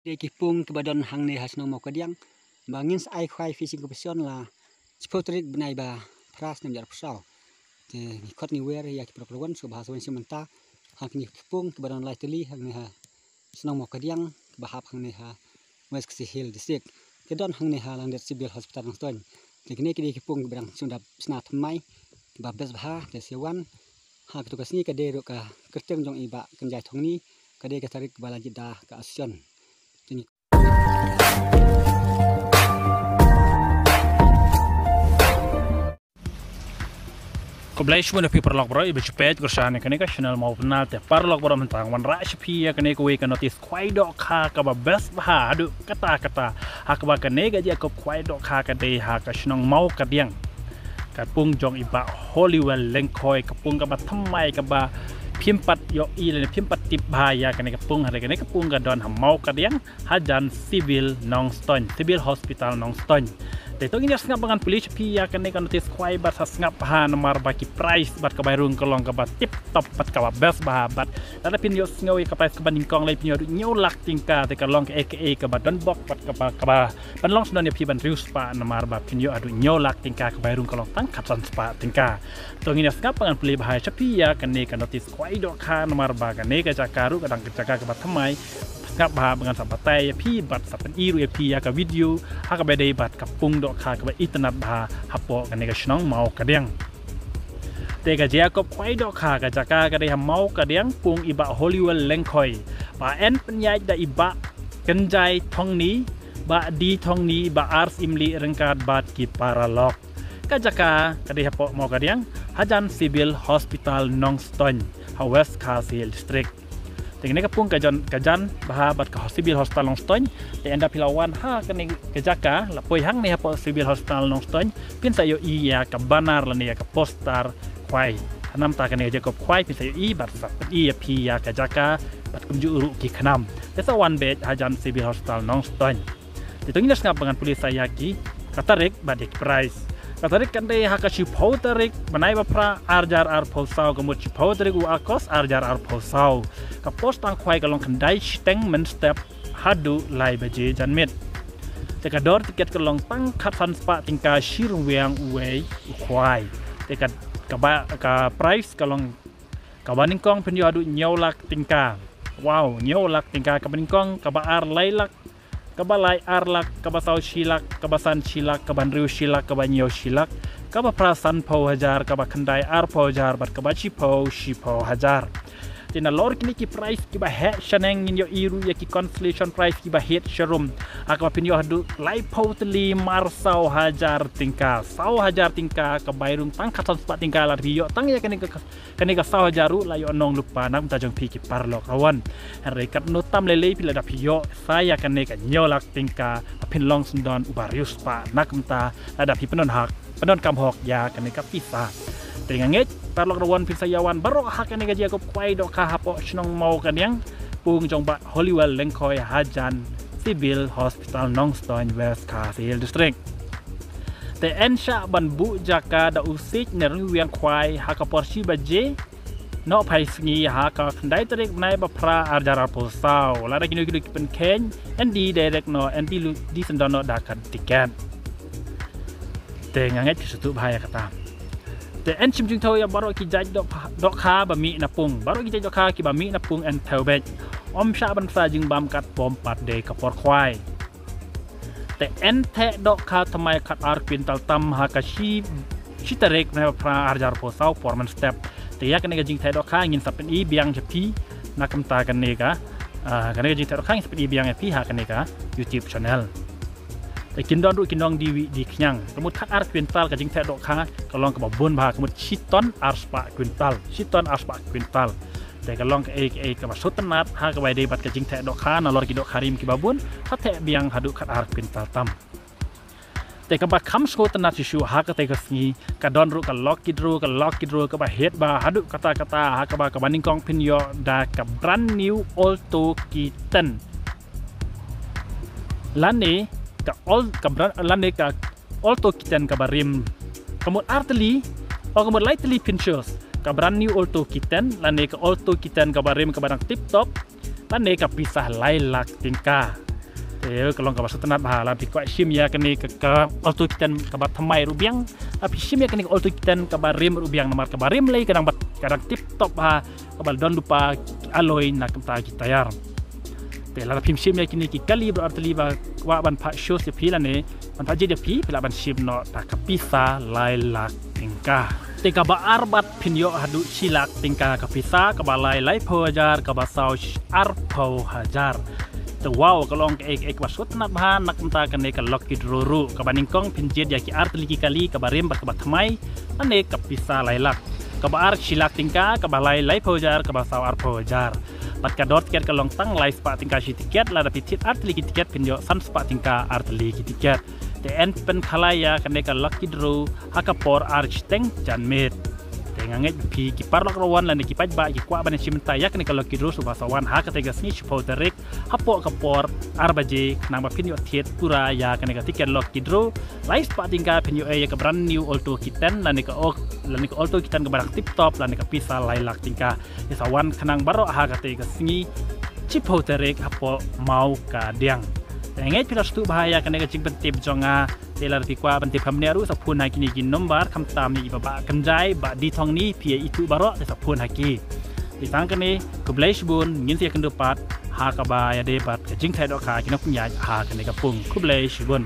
Để kipung ke badan hang ne has nomor kadiang bangin ai khwai fishing competition la spotrik benai ba pras nem jar psau te ni khot ni wer ya kiprowan so bahasa wen simenta hang ni kipung ke badan lai teli hang ne ha nomor kadiang bahap hang ne ha west hill district ke don hang ne ha lang det civil hospital nang ton te kini ke kipung ke badan sundap sna tmai ba bes bah te sewan ha ke tugas ni ke de ro ka kerteng jong iba kenjai thong ni ke de ke tarik bala jeda ka asion Kebelai semua napi perlok bro, ibu cepet kerjaan ini kan channel mau kenal te perlok bro mentang wan rak sepi ya kene kowe kan notis kwai dok kha ka ba best bah adu kata hak ba kene ga je ko kwai dok kha ka de ha ka snong mau ka diang ka pung jong iba Hollywood lengkoi ka pung ka ba thamai ka ba phim pat yo i le phim pat tip ba ya kene ka pung ha kene ka pung ka don ha mau ka diang hajan civil nong ston civil hospital nong stonแต่ตัวนี้สงับบังคับpolisiพี่ยากันในการที่สควายบัตรสงับหานามาร์บากิไพรส์บัตรกระบายรุ่งกลองกระบาดทิปท็อปบัตรกระบาดเบสบาบัตรแล้วพินโยสงวยกระบายกระบาดนิงกองเลยพินโยดูเงี้ยวลักติงกาแต่กระลองเอกระบาดดอนบ็อกบัตรกระบาดบันลองสนเนี่ยพี่บันริวสปานามาร์บาพินโยดูเงี้ยวลักติงกากระบายรุ่งกลองตั้งขัดสันสปาติงกาตัวนี้สงับบังคับpolisi bahayaพี่ยากันในการที่สควายดอกคานามาร์บากันในกระจาการุกระดังกระจากากระบาดทำไมงับbahas dengan sahabat saya, pi bat sahabat iru ya pi ya ke video, hak bedai bat kapung dok kha ke internet bahas hapo kan nega senang mau kadang. Tega Jacob kwai dok kha ke jaka ke dia mau kadang pung iba Hollywood lengkoi, ba en penyai da iba kenjai thong ni, ba di thong ni ba ars imli rengkat bat ki paralog. Ke jaka ke dia hapo mau kadang, hajan civil hospital Nongston, West Castle district. Tengene kapung kajan bahas bat ke civil hospital Nongston te enda pilawan ha kene kejaka lapoi hang ne hapo civil hospital Nongston pin sayo iya ka banar la ne ka poster kwai hanam ta kene Jacob kwai pin sayo i bat sap i pi ya kejaka bat kunju uru ki khanam te sawan be hajan civil hospital Nongston te tongin ngap dengan polis saya ki katarik badik price katarik kan deh hak cipau tarik menai bapra arjar arposau kemudian cipau tarik uakos arjar arposau kapos tang kwai kalong kendai steng men step hadu lai baje janmit teka dor tiket kalong tang katan spa tingka shirwang uwei kwai teka ka price kalong kabaning kong penju adu nyolak tingka wow nyolak tingka kabaning kong kabar lailak kabalai arlak, kabasau shilak, kabasan shilak, kabanriu shilak, kabanyo shilak, kabaprasan po hajar, kabakandai ar po hajar, bat kabachi po shipo hajar. Tina lor kini ki price ki ba he shaneng in yo iru ya ki constellation price ki ba het sharum. Akaba pinyo hadu lai po teli marsau hajar tingka, sau hajar tingka, kabairung tang katan spat tingka lar yo tang ya kene ka sau hajaru layo nong lupa nak tajong pi ki parlo kawan. Rekat notam lele pila da yo saya kene ka nyolak tingka pin long sundon ubarius pa nak mta ada pi penon hak penon kam hok ya kene ka pisa. Tengangit parlok rawan pisayawan barok hak kene gaji aku kwai dok ka hapo snong mau kan yang pung jong ba Hollywood lengkoi hajan civil hospital Nongston West Castle district. Te ensha ban bu jaka da usik neru yang kwai hak porsi baje no pai sngi hak kendai tarik nai ba pra arjar posau la da kini pen ken endi direct no endi lu di sendono dakan tiket. Tengangit pisu bahaya kata. Te en chim jing tho ya baro ki jaj dok kha ba mi na pung baro ki jaj dok kha ki ba mi na pung en thaubet om sha ban sa jing bam kat pom pat de ka por khwai te en the dok kha thamai khat ar quintal tam ha ka shi tarek na pra arjar po sau forman step te ya kan ga jing the dok kha ngin sapen i biang chapi na kam ta kan ne ka kan ga jing the dok kha ngin sapen i biang pi ha kan ne ka YouTube channel kindon du kindong di knyang kemud khat ar quintal ka jing the dok kha kalong ka babon ba kemud shiton ar spa quintal te kalong ka ka sutanat ha ka bai de bat ka jing the dok kha na lor ki dok kharim ki babon khat the biang hadu khat ar quintal tam te ka ba kham sutanat shu ha ka te ka sngi ka don ru ka lock kidru ka ba het ba hadu kata ha ka ba ka baning kong pin yo da ka brand new Alto Kitten lane ka lane ka Alto Kitten ka barim kamut arteli o kamut lightly pinchers ka brand new Alto Kitten lane ka Alto Kitten ka barim ka barang tip top lane ka pisah lailak tingka kalau kabar setenat bahala pikwa shim ya kini ke auto kitan kabar thamai rubiang api shim ya kini auto kitan kabar rim rubiang nomor kabar rim lay kadang tip top ha kabar don lupa alloy nak kita yar la pim shim ya kini ki kali berarti liba wa ban pa show se pila ne ban pa je pi pila ban shim no ta kapisa lai lak tingkah tika ba arbat pinyo hadu silak tingkah kapisa kabalai lai phajar kabasau arpau hajar to wow kalong ek basut nak bahan nak menta kene ka lokid ruru kabaningkong pinjed ya ki art liki kali kabarim bat kabat thamai ane kapisa lai lak kabar silak tingkah kabalai lai phajar kabasau arpau hajar pat ka dot tiket kalong tang lai spa tingkah si tiket la dapat art liki tiket pinyo san spa tingkah art liki tiket te en pen khalaya kene ka lucky draw hakapor arch teng janmet tenganget pi ki parlok rawan lan ki pajba ki kwa ban simenta yak ne ka lucky draw subasawan ha ka tega sni chipoterek hapo kapor arbaje nang ba pinyo thiet pura ya kene ka tiket lucky draw live spa tingka pinyo ya ka brand new auto kiten lan ka ok lan ka auto kiten ka barang tip top lan ka pisa lailak tingka isawan kanang baro ha ka tega sni chipoterek hapo mau ka diang Engai pila stu bahaya kena kecing pentip jonga telar pikwa pentip kamneru sapun haki ni gin nombar kamtam ni baba kenjai ba di thong ni pia itu barok te sapun haki ditang kene kublai shbun ngin sia kendupat ha ka ba ya depat kecing thai dok kha kinok nya ha kene kapung kublai shbun